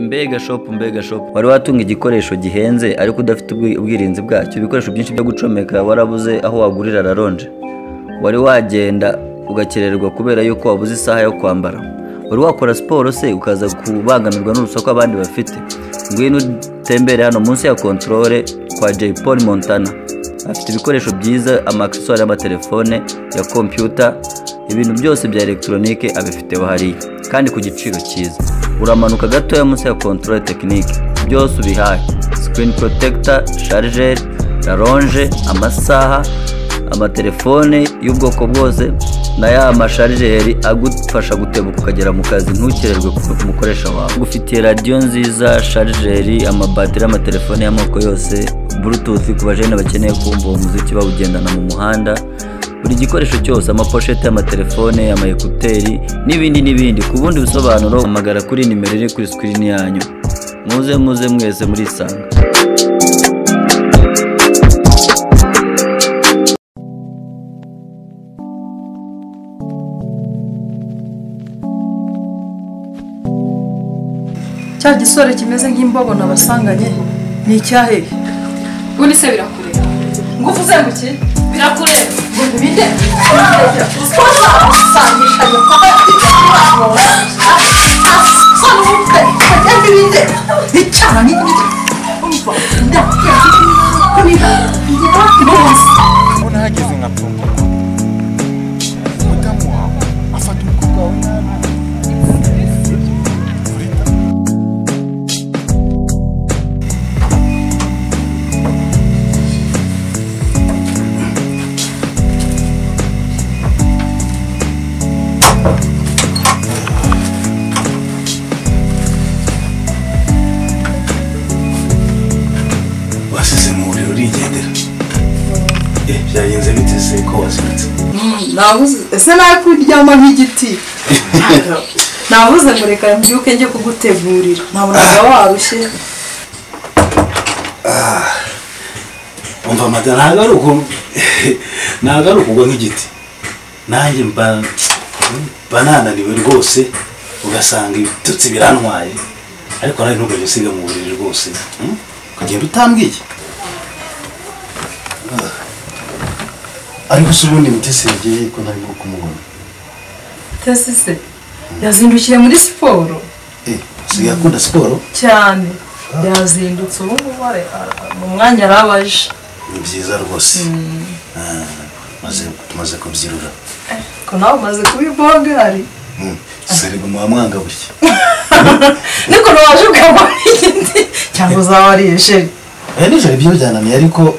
mbega shop wari watunga igikoresho gihenze ariko udafite ubwirinzi bwacyo. Ibikoresho byinshi byo gucomeka warabuze aho wagurira raronje. Wari wagenda ugakererwa kubera yuko wabuze isaha yo kwambara. Wari wakora siporo se ukaza kubangamirwa n'urusaku abandi bafite. Ngwino utembere hano munsi ya controle kwa J Paul Montana. Afite ibikoresho byiza, amaccessoires y'amatelefone, ya computer, ibintu byose bya electronique abifite hariya kandi ku giciro cyiza. Uramanuka gato ya munsi ya controle technique, byose ubihaye: screen protector, charger, raronje, amasaha, amatelefone y'ubwoko bwose na ya mashargeri agufasha gutebuka ukagera mu kazi ntukererwe ku mukoresha wawe. Ufitiye radio nziza, chargeri, amabateri y'amatelefone y'amoko yose, bluetooth ku bajene bakeneye kumva umuziki bawugendana mu muhanda. Buri gikoresho cyose, amapochette y'amatelefone, ama ekuteri n'ibindi. Ku bundi busobanuro amagara kuri nimero iri kuri screen yanyu. Muze mwese muri sanga. Cya gisore kimeze nk'imbogo nabasanganye ni icyahe? Ubundi se birakureba? Ngufu zenguki? Birakureba? Ngo binde? Sangisha yo papa. Sanute, kandi binde. Bicara ni binde. Umva, ndakya. Kumira. Mbona hageze nka pombo? Mutamu wawe afata umukobwa wawe nabi. Byagenze biteze ko wasibitse. Nabuze ese nawe kuryama nk'igiti. Nabuze mureka mbyuke njye kugutegurira. Nabonaga warushye. Umva madara nagaruko kugwa nk'igiti. Nanjye banananiwe rwose ugasanga ibitutsi birantwaye. Ariko nawe ntugajye usiga mu buriri rwose. Kugenda utambwiye. Ariko subundi Mutesi yagiye ko ntari no kumubona. Mutesi se yazindukiye muri siporo. Siya akunda siporo cyane. Yazindutse ubu bare mu mwanya arabaje. Ni byiza rwose. Tumaze kubyirura. Ko nawe umaze kubibogari. Serego mwamwanga bushye. Niko nawaje ukaba igiti cyangwa uzawariye. Nijoro ibyo byananiye ariko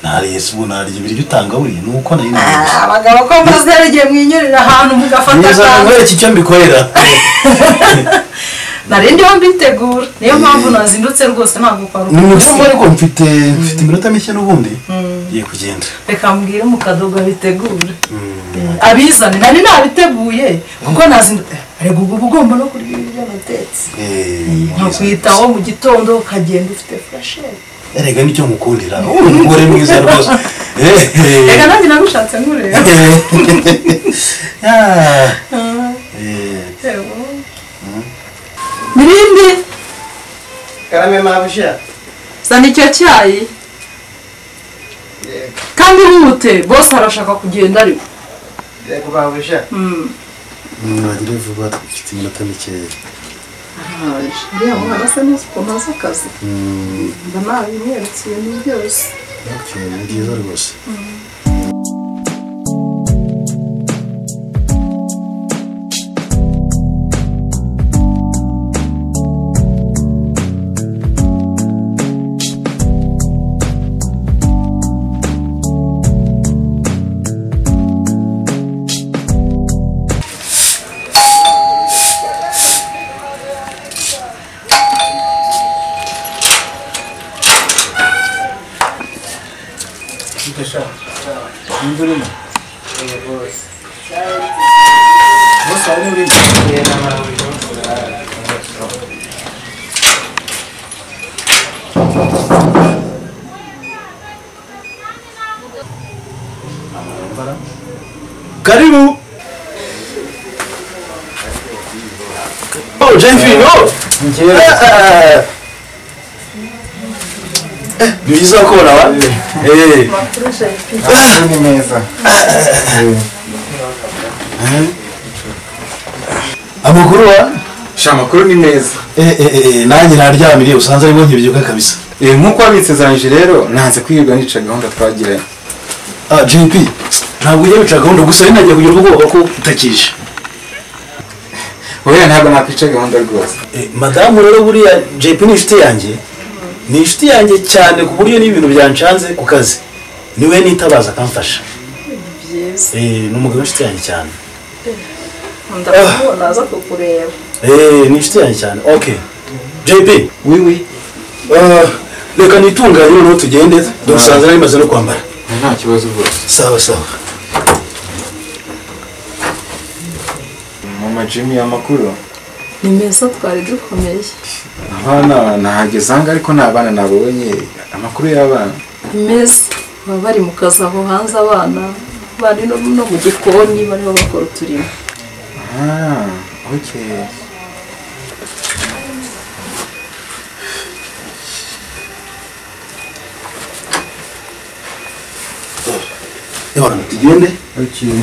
nari Yesu nari ibiryo utanga buri nuko nari abagabo ko maze yagiye mwinyurira ahantu mugafata neza ngo iki cyo mbikorera nari ndiho mbitegura niyo mpamvu nazindutse rwose ntabwo kwaruka n'umutima ariko mfite iminota mike n'ubundi giye kugenda reka mbwire mu kadogo bitegura abizane nari nabiteguye kuko nazindutse ariko ugomba no kurya ibiryo natetse nkakwitaho mu gitondo ukagenda ufite fresher. Erega nicyo mukundira umugore mwiza rwose. Rega nanjye nagushatse nkureba. Mirindi. Karame mabusha. Zana icyo cyayi. Kandi wihute boss arashaka kugenda ariko. Yego mabusha. Nagire vuba mfite iminota mike. Ndiya mwana se n'ukomaza akazi. Ndana imweretse ibintu byose. Okay, ni byiza rwose. Deixa. Indurima. Bos. Bos ada urima. Iya nama urima. Karibu. JP no ni byiza kubona wa Ni meza. amakuru wa Sha makuru ni meza. nanjye naryamiriye usanze arimo nkibyuka kabisa Nkuko wabitsezanije rero nanze kwirwa nica gahunda twagiranye. JP ntabwo ujya bica gahunda gusa ari nagiye kugira ubwoba ko utakije Oya ntabwo nakwica gahunda rwose. madamu rero buriya JP ni inshuti yanjye ni inshuti yanjye cyane ku buryo n'ibintu byancanze ku kazi niwe nitabaza akamfasha ni umugabo w'inshuti yanjye cyane ndabona aza kukureba ni inshuti yanjye cyane okay JP Oui. reka nitunganye noneho tugende dusanze nari maze no kwambara Nta kibazo rwose. sawa sawa Mama Jimmy amakuru. ni meza twari dukomeye Abana nahageze anga ariko nta bana nabonye amakuru y'abana. ni meza baba bari mu kazi aho hanze abana bari no mu gikoni barimo bakora uturimo Okay. tugende Okay.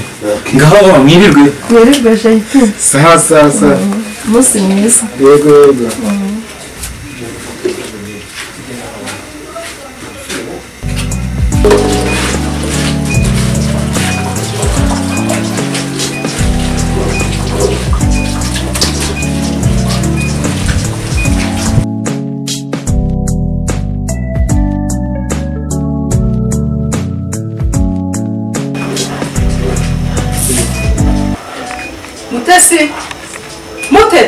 ngaho mwirirwe mwirirwe JP Sawa. umunsi mwiza Yego. Mutesi mute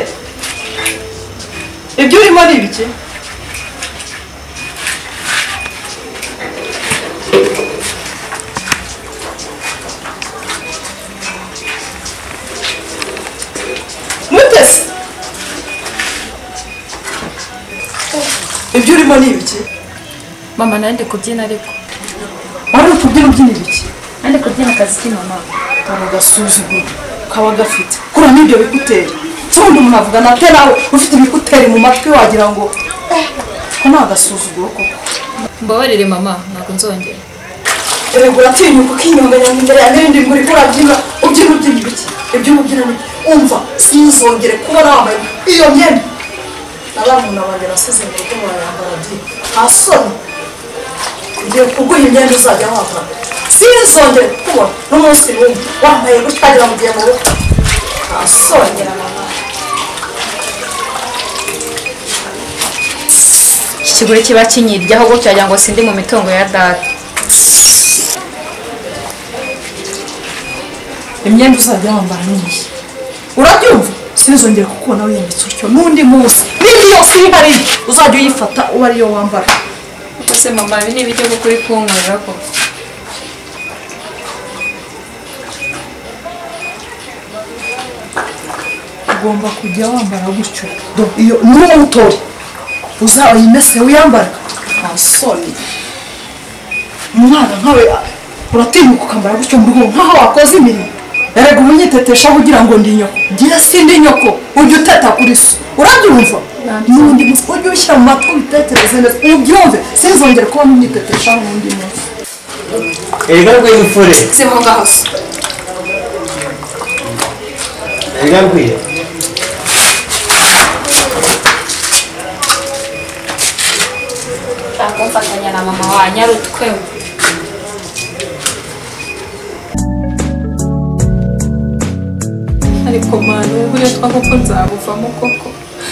ibyo urimo ni ibiki Mutesi ibyo urimo ni ibiki mama nandi kubyina ariko wari kubyina ubyina ibiki nandi kubyina akazi k'imama kaba gasuzuguro kaba gafite kura n'ibyo bikuteri cyangwa umuntu avuga nate nawe ufite ibikuteri mu matwi wagira ngo ko nta gasuzuguro koko mbabarire mama ntabwo nzongera erega uratinyuka ukinyonganya imbere ya n'ibindi muri urabyina ubyina ibiki ibyo ubyina ni umva sinzongere kubona wambaye iyo myenda abana banjye nasize mu rugo barayambara byinshi nta soni ugiye kuguha imyenda uzajya wambara sinzongere kubona n'umunsi n'umwe wambaye gutya wagira ngo ugiye mu rugo nta soni iki kigore kiba kinyiryaho gutya wagira ngo sindi mu mitungo ya data imyenda uzajya wambara n'iyi urabyumva sinzongere kukubona wiyambitse utyo n'undi munsi n'indi yose iri hariya uzajya uyifata uba ariyo wambara ese mama ibi ni ibijya kuri kunkorera ko ugomba kujya wambara gutyo iyo n'umutori uzayimese wiyambara nta soni umwana nkawe uratinyuka ukambara gutyo mu rugo nkaho wakoze imirimo erega umunyiteteshaho ugira ngo ndi nyoko ngira sindi nyoko ujya uteta kuri so urabyumva n'undi munsi ujya ushyira mu matwi ubitekereze neza ubyumve sinzongere kuba munyiteteshaho n'undi munsi erega rw'imfure siho ngaho se erega rw'iyo kumfatanya na mama wa nyarutwe ariko mwana uburetwa koko nzabuvamo koko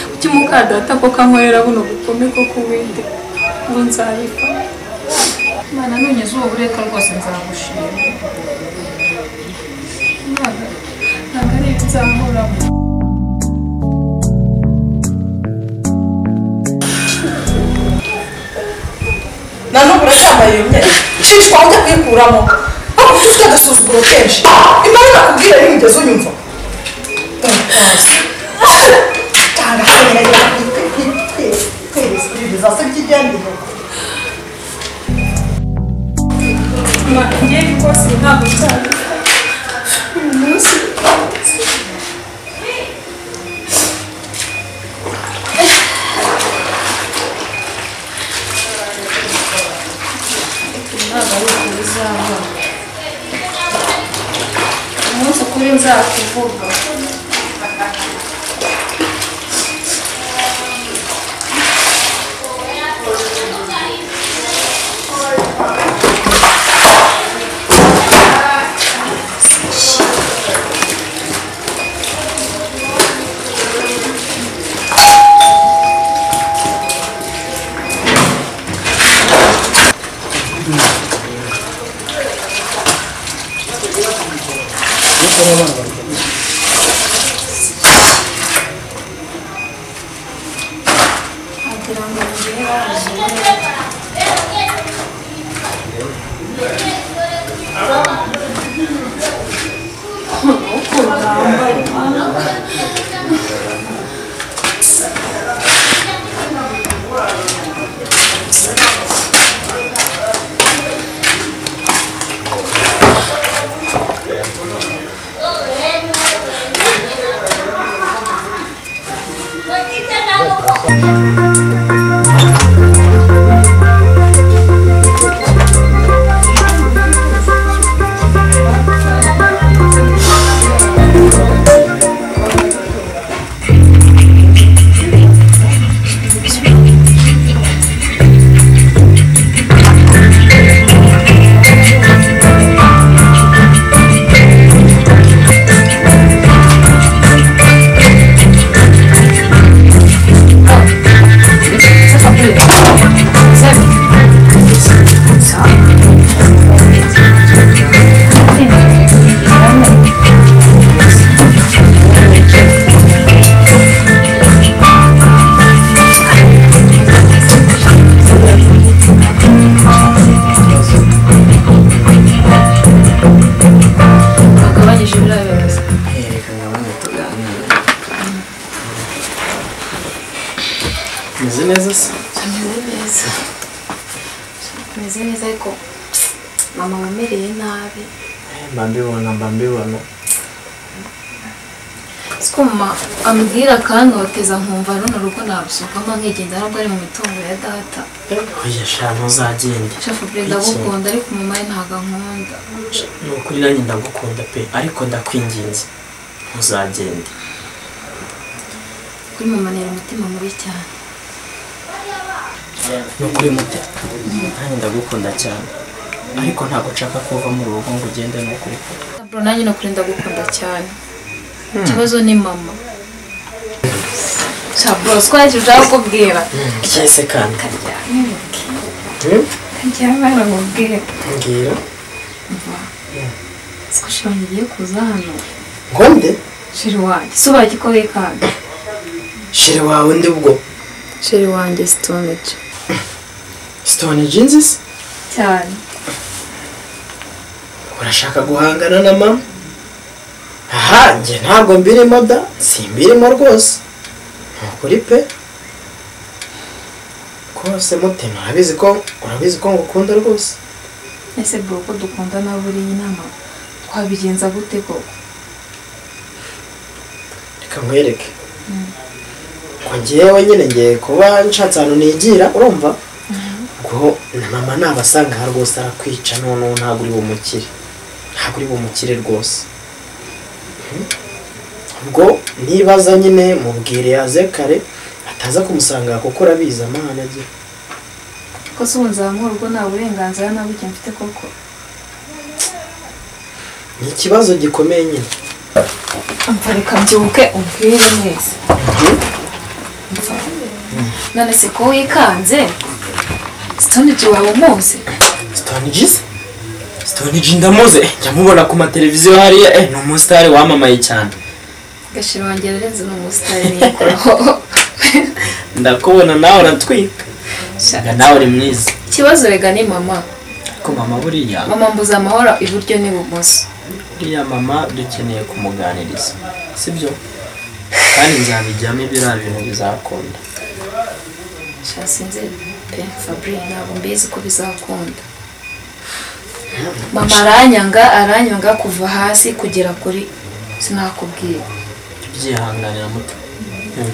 kuki mukadata koko ankorera buno bukome koko winde ngo nzabiva mwana nunyeze uwo buretwa rwose nzagushima ntabwo ari ibizahoramo nanone uracyambaye iyo myenda shishwa ujya kuyikuramo aho ufite agasuzuguro kenshi imana nakubwira rero ugeze unyumva ngiye rwose ntabwo nzabiva uyu munsi nzakuvuga. Meze neza ariko mama wamereye nabi. mbambibona Siko mama ambwira kanoteza nkumva runo rugo nabusukamo nkigenda nabwo ari mu mitungo ya data. oya sha ntuzagende. Shafu Brenda ndagukunda ariko mama ntago nkunda. Nukuri nanjye ndagukunda pe ariko ndakwinginze ntuzagende. Kuri mama nera umutima mubi cyane. Nukuri mute nanjye ndagukunda cyane ariko ntabwo nshaka kuva mu rugo ngo ugende nukuri. Bro nanjye nukuri ndagukunda cyane. Ikibazo ni mama. Bro twaje ujakubwira. Cyese kandi Kanjyana nakubwira. ngira Siko shwangiye kuza hano. ngonde Shiri wanjye suba gikowe kandi. shiri wawe ndi ubwo Shiri wanjye Stonage. Stone Jeans Cyane. urashaka guhangana na mama? Aha njye ntabwo mbirimo da simbirimo rwose nukuri pe kose mutima urabizi ko ngukunda rwose. Ese bro ko dukunda na buri inama twabigenza gute koko? Reka nkwereke ko njyewe nyine ngiye kuba nshatse ahantu nigira urumva ngo na mama nabasanga aha rwose arakwica noneho ntabwo uri bumukire rwose. Ubwo nibaza nyine mubwire yaze kare ataza kumusanga kuko urabizi amahane agira. Ko sunza mu rugo nta burenganzira na buke mfite koko. Ni ikibazo gikomeye nyine. Reka mbyuke ubwire neza. None se ko wikanze Stonage wawe umuzi? Stonage ndamuze njya mubona ku mateleviziyo hariya ni umusitari wamamaye cyane. Gashira wanjye renze no umusitari nikoraho. Ndakubona nawe uratwika. Nawe uri mwiza. Ikibazo rega ni mama. Ko mama buriya Mama mbuza amahoro iburyo n'ibumoso. buriya mama dukeneye kumuganiriza sibyo kandi nzabijyamo ibiriya bintu bizakunda. Sinzi pe Fabrice ntabwo mbizi ko bizakunda. Mama aranyanga kuva hasi kugera kuri sinakubwira. Byihanganira muto.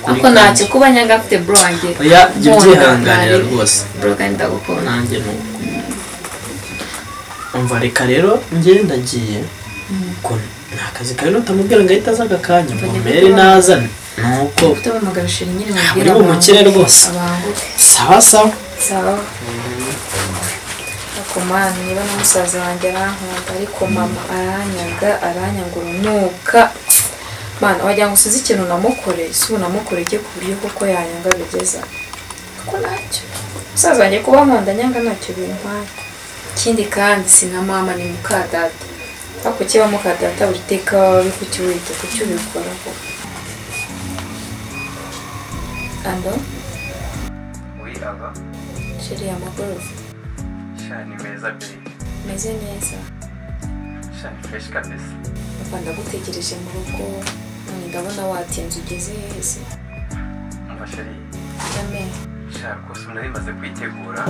Ako ntacyo kuba nyanga afite bro wanjye. Oya byihanganira rwose. Bro kandi ndagukunda. Nanjye nuko. Umva reka rero ngenda ngiye ko nta kazi kawe nutamubwira ngo ahita aza agakanya mbere nazane nuko ufite bamagashira nyine uri bumukire rwose sawa sawa sawa akomana niba n'umusaza wanjye arankunda ariko mama aranyanga urunuka mana wagira ngo usize ikintu namukoreye si unamukoreye ku buryo koko yanyanga bigeza kuko nacyo umusaza wanjye kuba nkunda nyanga ntacyo bintwaye ikindi kandi si na mama ni mukadata ariko kiba mukadata buri teka waba kukiwita kucyubikora koko ando aba shiri amagorofa shani meza biri meze neza shani fresh kabisa papa ndagutegereje mu rugo none ndabona watinze ugeze heza umva shari yame shaka ko nari maze kwitegura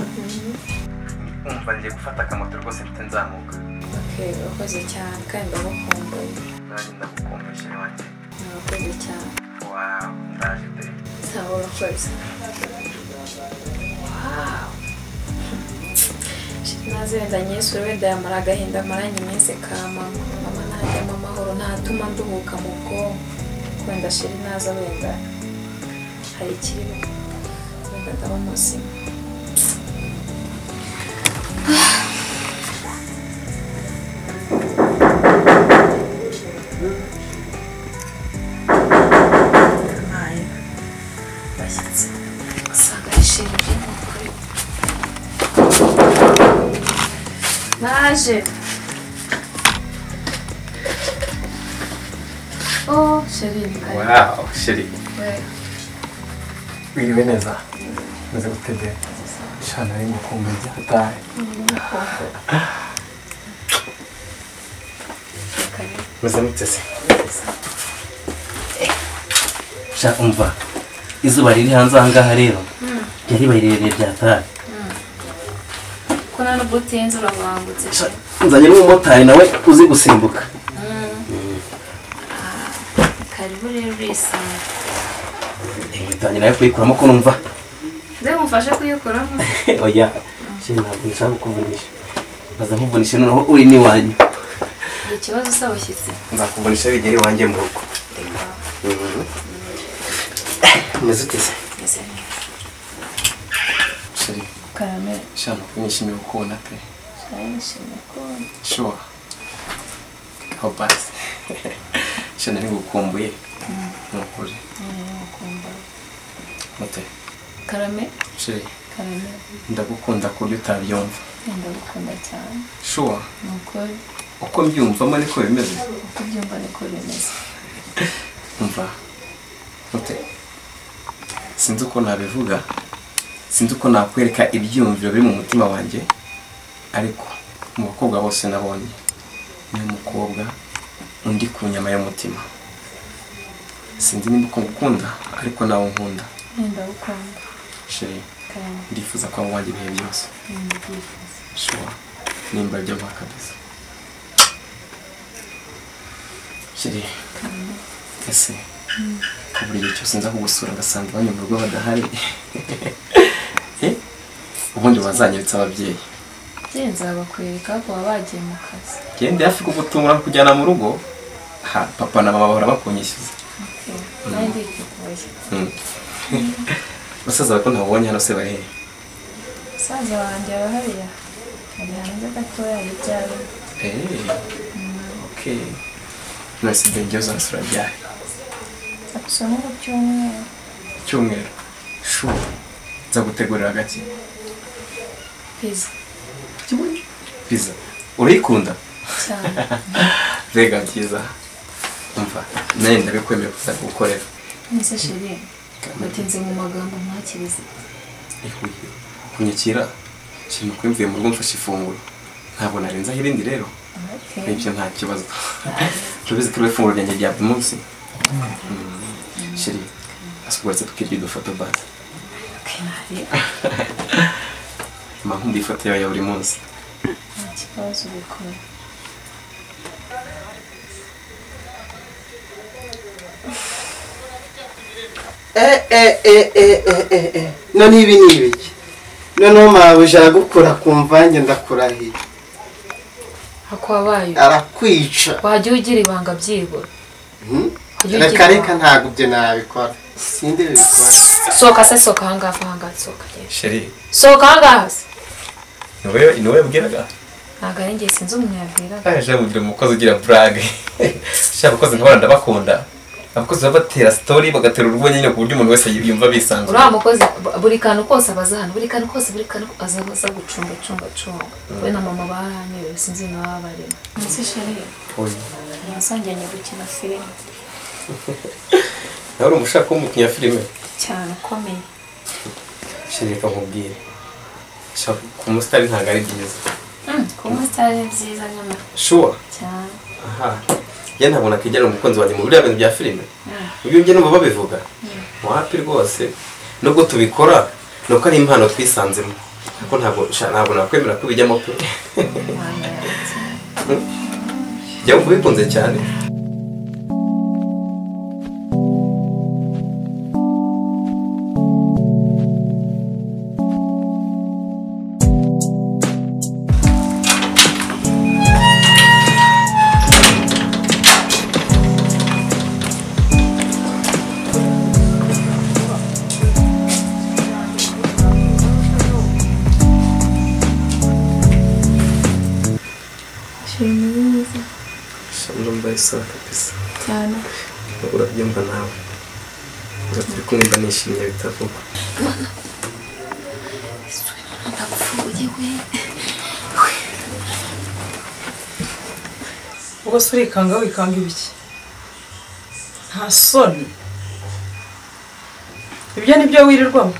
umva ngiye gufata akamoto rwose mfite nzamuka okay urakoze cyane kandi ndagukumbuye nanjye ndagukumbuye shari wanjye urakoze cyane wow ndaje pe sawa urakoze wow naze wenda nyesure wenda yamara agahinda amaranye iminsi ka mama najyamo amahoro ntatuma nduhuka mu bwonko wenda shiri naza wenda hari ikiriho wenda ndaba muzima bashyitse usanga yishimye by'ukuri naje oh sheri wow sheri wiriwe neza maze gutebe shana ari mukumbuye cyataye maze mutese sha umva izuba riri hanze aha ngaha rero ryari barirereye ryataye ko nta nubwo utinze urabangutse nzanye n'umumotari nawe uzi gusimbuka karibu rero urisanga itangira nayo kuyikuramo ko numva nze mufashe kuyikuramo oya sheri ntabwo nshaka kukuvunisha baza nkuvunisha noneho uri n'iwanyu ikibazo usaba ushyitse nzakuvunisha bigere iwanjye mu rugo umeze uteze sheri karamera shana kunyishimiye ukubona pe nishimiye kubona sure how basi shana ari gukumbuye nukuri mute karame sheri karame ndagukunda ku buryo utabyumva ndagukunda cyane sure ni ukuri uko mbyumvamo niko bimeze uko ubyumva niko bimeze umva mute sinzi uko nabivuga sinzi uko nakwereka ibyiyumviro biri mu mutima wanjye ariko mu bakobwa bose nabonye ni umukobwa undi ku nyama y'umutima sinzi niba uko ngukunda ariko nawe nkunda ndagukunda sheri karame ndifuza ko wanjye ibihe byose ndabyifuza sure nimba byo mpa kabisa sheri ese ko buri gihe cyose nza kugusura ngasanga iwanyu mu rugo badahari ubundi wazanyeretse ababyeyi nzabakwereka ko baba bagiye mu kazi gende hafi kugutungura kujyana mu rugo papa na mama bahora bakunyishyuza nawe ndikuye basaza bawe ko ntabonye hano se bari hehe musaza wanjye aba hariya ari hanze gatoya yibyawe okay none se ibyo uzasura ryari gusa nko ku cyumweru icyumweru sure nzagutegurira gake pizza pizza urayikunda cyane mbega byiza umva nawe ndabikwemera kuzagukorera nise sheri batinze mu magambo ntakirize kunyakira kintu ko mvuye mu rugo mfashe ifunguro ntabwo narenzaho irindi rero ibyo nta kibazo turabizi ko ifunguro ryanjye rya buri munsi sheri asubwatse tukirya udufoto basi mba nkunda ifoto yawe ya buri munsi nta kibazo ubikora none ibi ni ibiki noneho mabuja aragukura kumva njye ndakurahiye akwabaye arakwica wajya ugira ibanga byibura reka ntabwo ibyo nabikora sindi bikora soka se soka ahangaha soka sheri soka ahangaha se ni wowe mbwiraga ntabwo ari njye sinzi umuntu yabwiraga aje mugira umukozi ugira brag shaka abakozi nk'abana ndabakunda abakozi babatera story bagatera urwo nyine ku buryo umuntu wese yumva bisanzwe uriya mukozi buri kantu kose abaza hano buri kantu kose aza gucunga we na mama baranyewe sinzi niba barimo munsi sheri nasanganye gukina filime nawe uri umushaka w'umukinnyi wa filime cyane ukomeye sheri reka nkubwire ku musitari ntabwo ari byiza ku musitari ni byiza nyamara sure cyane aha njye ntabwo nakijyana umukunzi wanjye mu biriya bintu bya filime ibyo njye numva babivuga wapi rwose nubwo tubikora ni uko ari impano twisanzemo ariko ntabwo nakwemera ko bijyamo pe jya wumva ubikunze cyane sawa kabisa cyane urabyumva nawe turi kumwe mba nishimiye bitavuga ndapfuye we ubwo se urikanga wikanga ibiki nta soni ibyo ni byo wirirwamo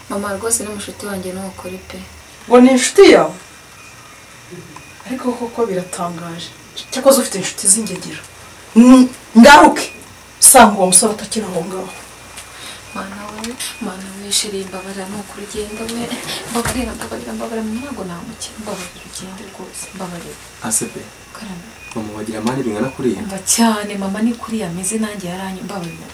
mama rwose ni mushuti wanjye n'ukuri pe ngo ni inshuti yawe ariko koko biratangaje cyakoze ufite inshuti z'ingegera ngaruke usanga uwo musore atakiri aho ngaho mana we sheri mbabarira n'ukuri ugenda we mbabarira ntabwo namukira mbabarira ugende rwose mbabarira asebe karame mama wagira amani bingana kuriya mba cyane mama ni kuriya ameze nanjye yaranye mbabarira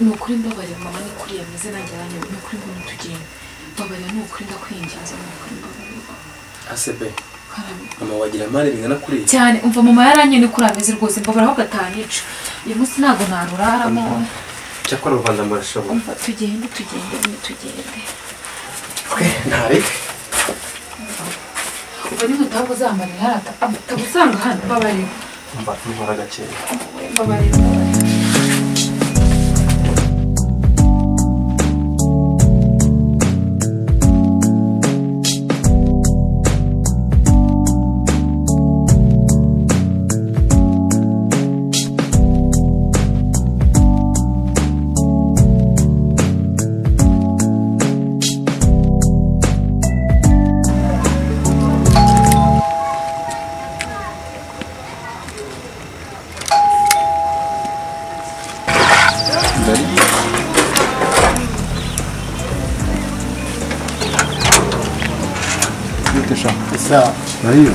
ni ukuri mbabarira mama ni kuriya ameze nanjye yaranye ni ukuri ngo tugende mbabarira ni ukuri ndakwinginze ni ukuri mbabarira asebe mama wagira amani bingana kuriya cyane umva mama yaranye ni kuriya ameze rwose mbabarira aho gatanyica uyu munsi ntabwo naruraramo cyakora u Rwanda murashoboye umva tugende ntareke umva niba utavuga uzamarira atagusanga hano mbabarira umva ntihora gakeya mbabarira sawa Nariyo.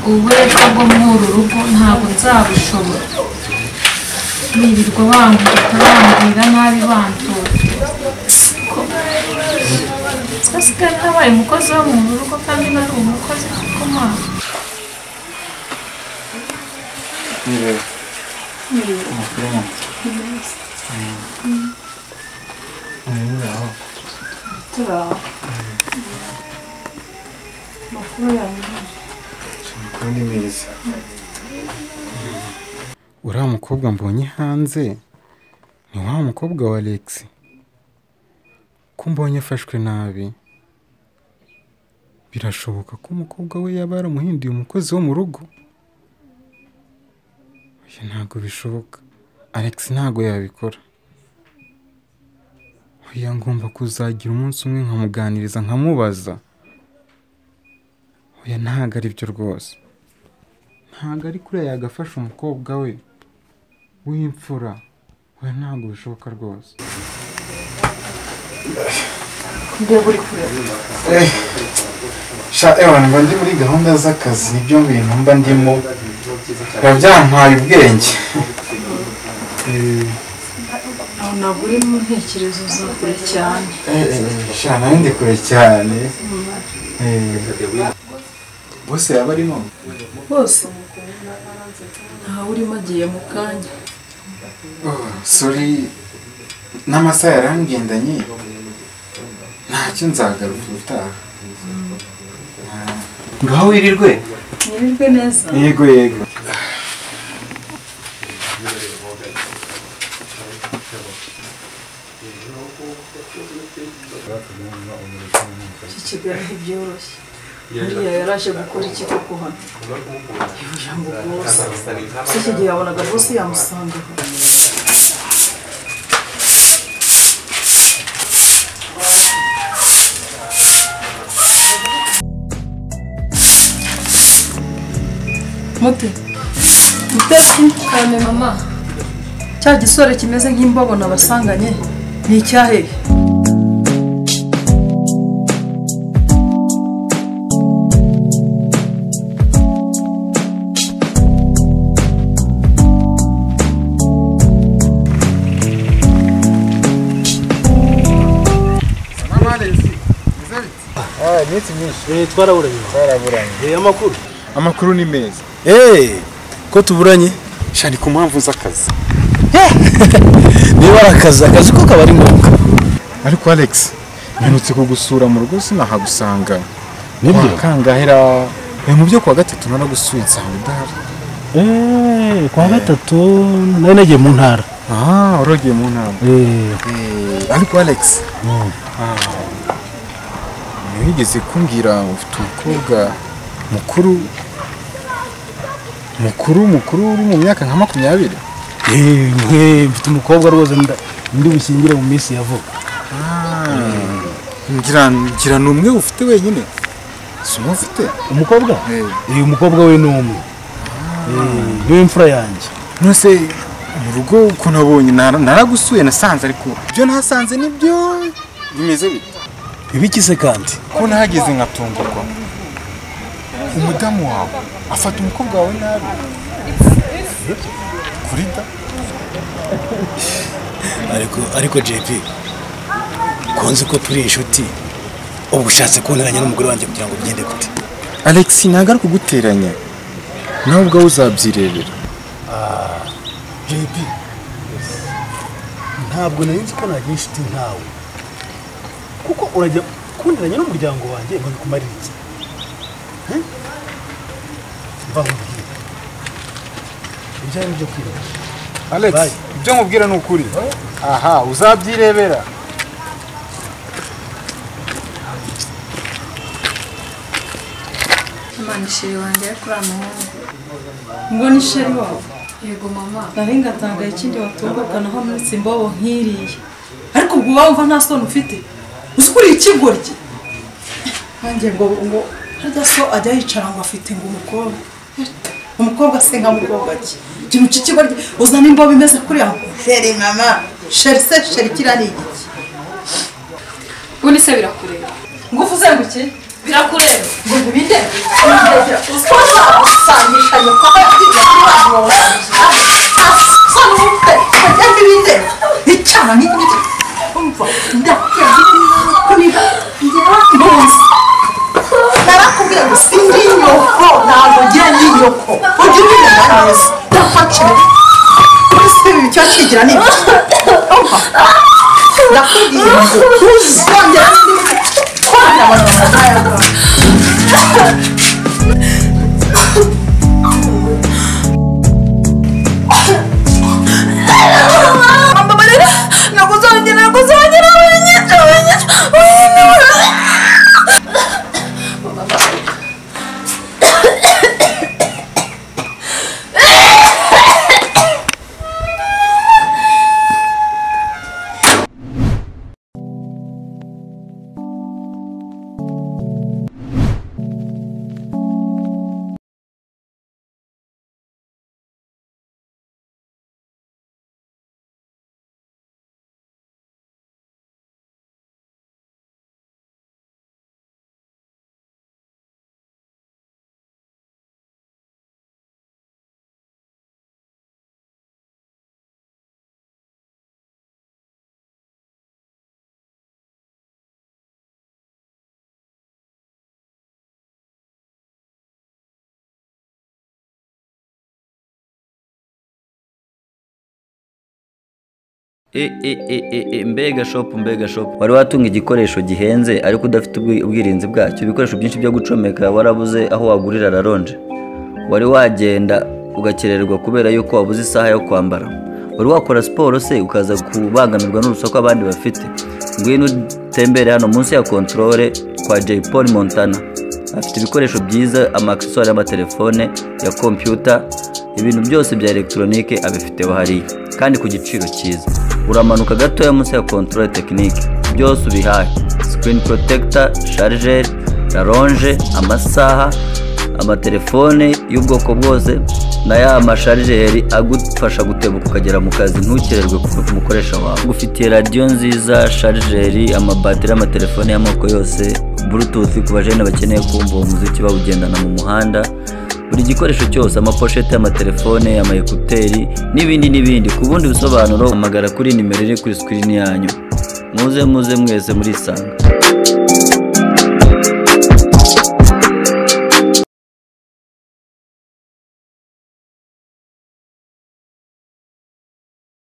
uburetwa bwo muri uru rugo ntabwo nzabushobora nirirwa bambwira nabi bantura sikari habaye umukozi wo mu rugo kandi nari umukozi kuko mpamvu turaho amakuru yanjye kandi meza uriya mukobwa mbonye hanze ni wa mukobwa wa Alex ko mbonye afashwe nabi birashoboka ko umukobwa we yaba yaramuhinduye umukozi wo mu rugo oya ntabwo bishoboka Alex ntabwo yabikora oya ngomba kuzagira umunsi umwe nkamuganiriza nkamubaza oya ntabwo ari byo rwose ntabwo ari kuriya yagafasha umukobwa we w'imfura we ntabwo bishoboka rwose. ndeba uri kureba ewana mba ndi muri gahunda z'akazi nibyo bintu mba ndimo biba byampaye ubwenge. ntabwo uri mu ntekerezo za kure cyane. nawe ndi kure cyane. bose yaba arimo bose ntawe urimo agiye mu kanya. sorry n'amasaha yarangendanye ntacyo nzagaruka ubutaha. ngaho wirirwe. mwirirwe neza. yego yego. iki kigali ntibyoroshye. buriya yaraje gukora iki koko hano? ijambo bose se iki gihe yabonaga bose yamusangaho. mutesi kame mama. cya gisore kimeze nk'imbabona basanganye ni icyahehe? twaraburanye. amakuru ni meza. ko tuburanye shani ku mpamvu z'akazi. niba ari akazi ko kaba ari ngombwa. ariko Alex mperutse kugusura mu rugo sinahagusanga. nibyo kangahera mu byo kuwa gatatu naragusuye nsanga udahari. kuwa gatatu nari nagiye mu ntara. waragiye mu ntara. ariko Alex wigeze kumbwira ufite umukobwa mukuru uri mu myaka nka 20. mfite umukobwa rwose ndi bushyingire mu minsi ya vuba. ngira ni umwe ufite wenyine si umwe ufite umukobwa? umukobwa we ni umwe. niwe mfura yanjye. nose mu rugo uko nabonye naragusuye nasanze ariko ibyo nasanze nibyo bimeze bite? ibiki se kandi? ko nahageze nkatungurwa umudamu wawe afata umukobwa wawe nabi kuri da. ariko JP konzi ko turi inshuti ubu ushatse kunteranya n'umugore wanjye kugira ngo bigende gute? Alex ntago ari kuguteranya nawe ubwawe uzabyirebera. JP ntabwo nari nzi ko nagira inshuti nkawe kuko urajya kunteranya n'umuryango wanjye ngo bikumarire iki? ibyo ari byo kwirinda. Alex ibyo nkubwira ni ukuri. uzabyirebera. Imana ishiri wanjye ariko uriya muhungu. ngo ni sheri wawe? Yego mama. nari ngatangaye ikindi watungukanaho munsi imbobo nk'iriya. ariko ubwo wumva nta soni ufite? uzi ko uri ikigoryi. nanjye ngo harya so ajya yicara ngo afite ngo umukobwa se nka mukobwa ki? ikintu cy'ikigoryi uzana imbobo imeze kuriya ngo sheri mama sheri kiriya ni igiki? ubundi se birakureba. ngo uvuze ngo iki? birakureba. ngo binde usanga usangishanye kwa kwiga kuri abantu sano mpe kandi binde icyana ni umva ndakubwira ko niba ngira ntuzi narakubwira ngo sindi nyoko ntabwo ngira n'inyoko ujye ubimenya neza ndafakira kuri se ibi cyo kigira ni ndakubwira ngo uzongera twara abantu nk'aya mbega shop wari watunga igikoresho gihenze ariko udafite ubwirinzi bwacyo. Ibikoresho byinshi byo gucomeka warabuze aho wagurira raronje. Wari wagenda ugakererwa kubera yuko wabuze isaha yo kwambara. Wari wakora siporo se ukaza kubangamirwa n'urusaku abandi bafite. Ngwino utembere hano munsi ya controle kwa J Paul Montana. Afite ibikoresho byiza, ama-accessoires y'amatelefone, ya computer, ibintu byose bya electronique abifiteho hariya kandi ku giciro cyiza. Uramanuka gatoya munsi ya controle technique, byose ubihaye: screen protector, charger, raronje, amasaha, amatelefone y'ubwoko bwose na ya masharijeri agufasha gutebuka ukagera mu kazi ntukererwe ku mukoresha wawe. Ufitiye radio nziza, sharijeri, amabateri, amatelefone y'amoko yose, bluetooth ku bajene bakeneye kumva umuziki bawugendana mu muhanda. Buri gikoresho cyose, amapochette y'amatelefone, ama-ekuteri n'ibindi. Ku bundi busobanuro hamagara kuri nimero iri kuri screen yanyu. Muze mwese muri Sanga.